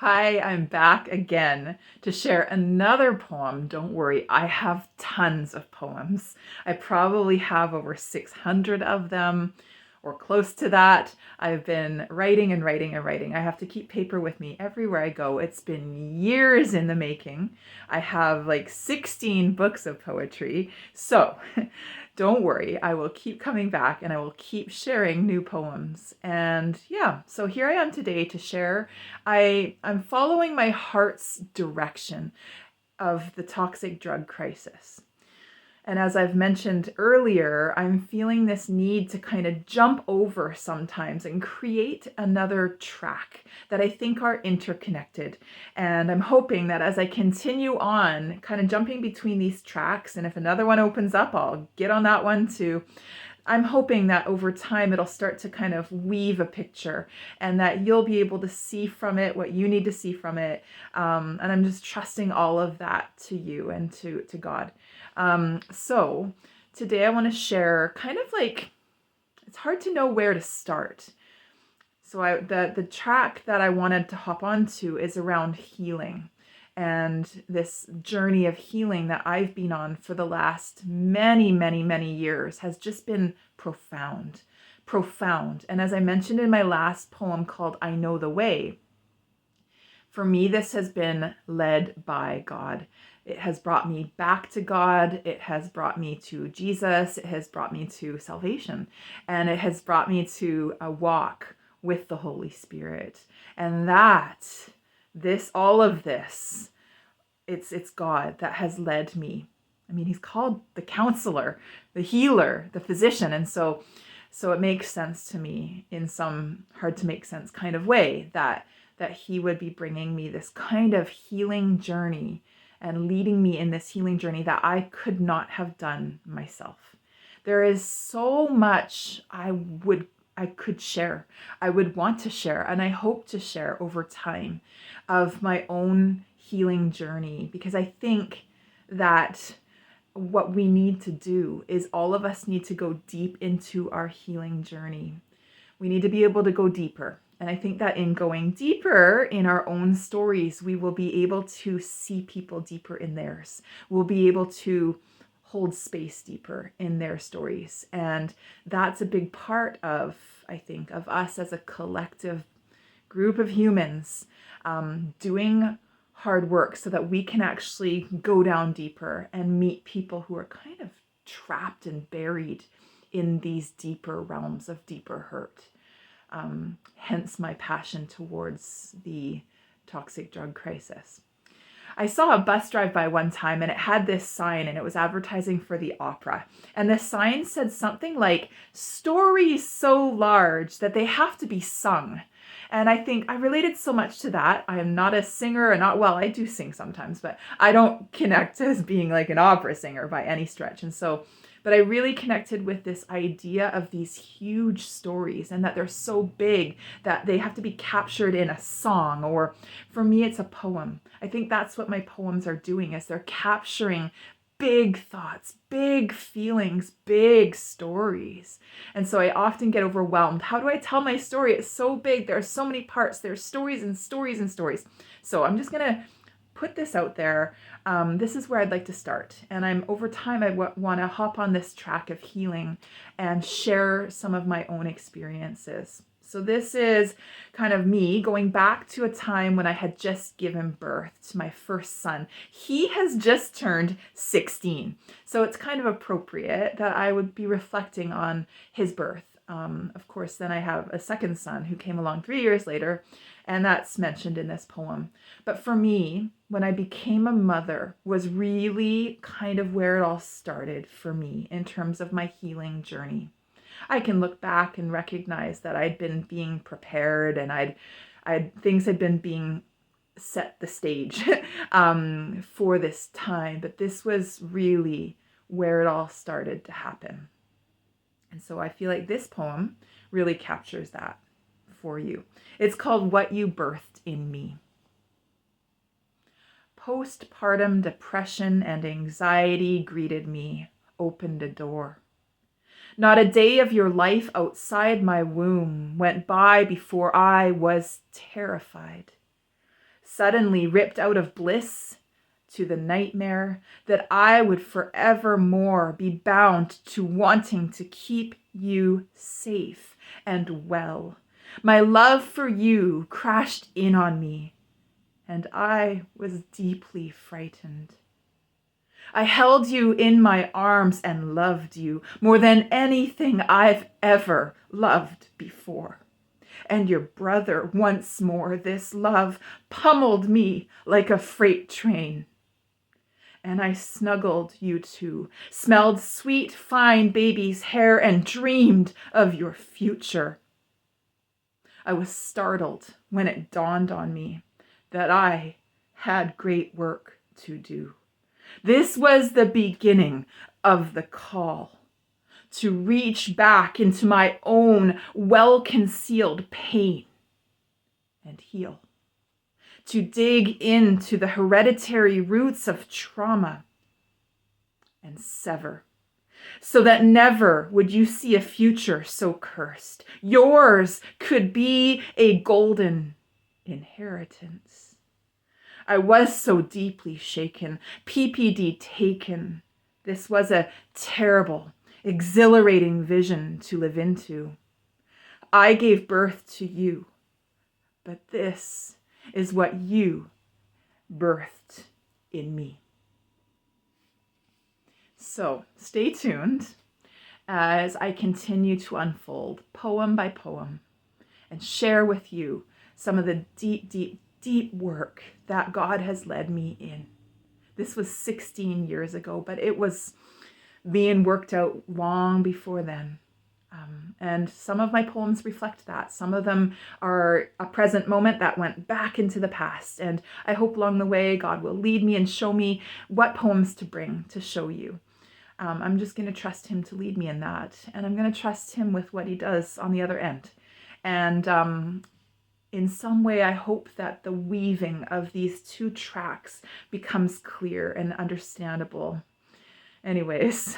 Hi, I'm back again to share another poem. Don't worry, I have tons of poems. I probably have over 600 of them or close to that. I've been writing and writing and writing. I have to keep paper with me everywhere I go. It's been years in the making. I have like 16 books of poetry. So don't worry, I will keep coming back and I will keep sharing new poems. And yeah, so here I am today to share. I'm following my heart's direction of the toxic drug crisis. And as I've mentioned earlier, I'm feeling this need to kind of jump over sometimes and create another track that I think are interconnected. And I'm hoping that as I continue on, kind of jumping between these tracks, and if another one opens up, I'll get on that one too. I'm hoping that over time it'll start to kind of weave a picture and that you'll be able to see from it what you need to see from it. And I'm just trusting all of that to you and to God. So today I want to share kind of like, it's hard to know where to start. So the track that I wanted to hop onto is around healing and this journey of healing that I've been on for the last many years has just been profound. And as I mentioned in my last poem called I Know the Way, for me, this has been led by God. It has brought me back to God. It has brought me to Jesus. It has brought me to salvation. And it has brought me to a walk with the Holy Spirit. And all of this, it's God that has led me. I mean, he's called the counselor, the healer, the physician. And so it makes sense to me in some hard to make sense kind of way that he would be bringing me this kind of healing journey and leading me in this healing journey that I could not have done myself. There is so much I could share. I would want to share, and I hope to share over time of my own healing journey, because I think that what we need to do is all of us need to go deep into our healing journey. We need to be able to go deeper. And I think that in going deeper in our own stories, we will be able to see people deeper in theirs. We'll be able to hold space deeper in their stories. And that's a big part of, I think, of us as a collective group of humans doing hard work so that we can actually go down deeper and meet people who are kind of trapped and buried in these deeper realms of deeper hurt. Hence my passion towards the toxic drug crisis. I saw a bus drive by one time and it had this sign and it was advertising for the opera. And the sign said something like, stories so large that they have to be sung. And I think I related so much to that. I am not a singer I do sing sometimes, but I don't connect as being like an opera singer by any stretch. But I really connected with this idea of these huge stories and that they're so big that they have to be captured in a song, or for me, it's a poem. I think that's what my poems are doing, is they're capturing big thoughts, big feelings, big stories. And so I often get overwhelmed. How do I tell my story? It's so big. There are so many parts. There's stories and stories and stories. So I'm just going to put this out there. This is where I'd like to start. And over time, I want to hop on this track of healing and share some of my own experiences. So this is kind of me going back to a time when I had just given birth to my first son. He has just turned 16. So it's kind of appropriate that I would be reflecting on his birth. Of course, then I have a second son who came along 3 years later, and that's mentioned in this poem. But for me, when I became a mother was really kind of where it all started for me in terms of my healing journey. I can look back and recognize that I'd been being prepared and things had been being set the stage for this time, but this was really where it all started to happen. And so I feel like this poem really captures that for you. It's called What You Birthed in Me. Postpartum depression and anxiety greeted me, opened a door. Not a day of your life outside my womb went by before I was terrified. suddenly ripped out of bliss to the nightmare that I would forevermore be bound to wanting to keep you safe and well. My love for you crashed in on me, and I was deeply frightened. I held you in my arms and loved you more than anything I've ever loved before. And your brother, once more, this love pummeled me like a freight train. And I snuggled you too, smelled sweet, fine baby's hair, and dreamed of your future. I was startled when it dawned on me that I had great work to do. This was the beginning of the call to reach back into my own well-concealed pain and heal, to dig into the hereditary roots of trauma and sever, so that never would you see a future so cursed. Yours could be a golden inheritance. I was so deeply shaken, PPD taken. This was a terrible, exhilarating vision to live into. I gave birth to you, but this is what you birthed in me. So stay tuned as I continue to unfold poem by poem and share with you some of the deep, deep, deep work that God has led me in. This was 16 years ago, but it was being worked out long before then. And some of my poems reflect that. Some of them are a present moment that went back into the past. And I hope along the way, God will lead me and show me what poems to bring to show you. I'm just going to trust him to lead me in that. And I'm going to trust him with what he does on the other end. And in some way, I hope that the weaving of these two tracks becomes clear and understandable. Anyways,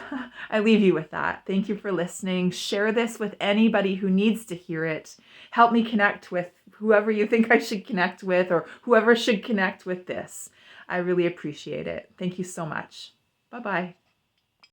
I leave you with that. Thank you for listening. Share this with anybody who needs to hear it. Help me connect with whoever you think I should connect with, or whoever should connect with this. I really appreciate it. Thank you so much. Bye-bye.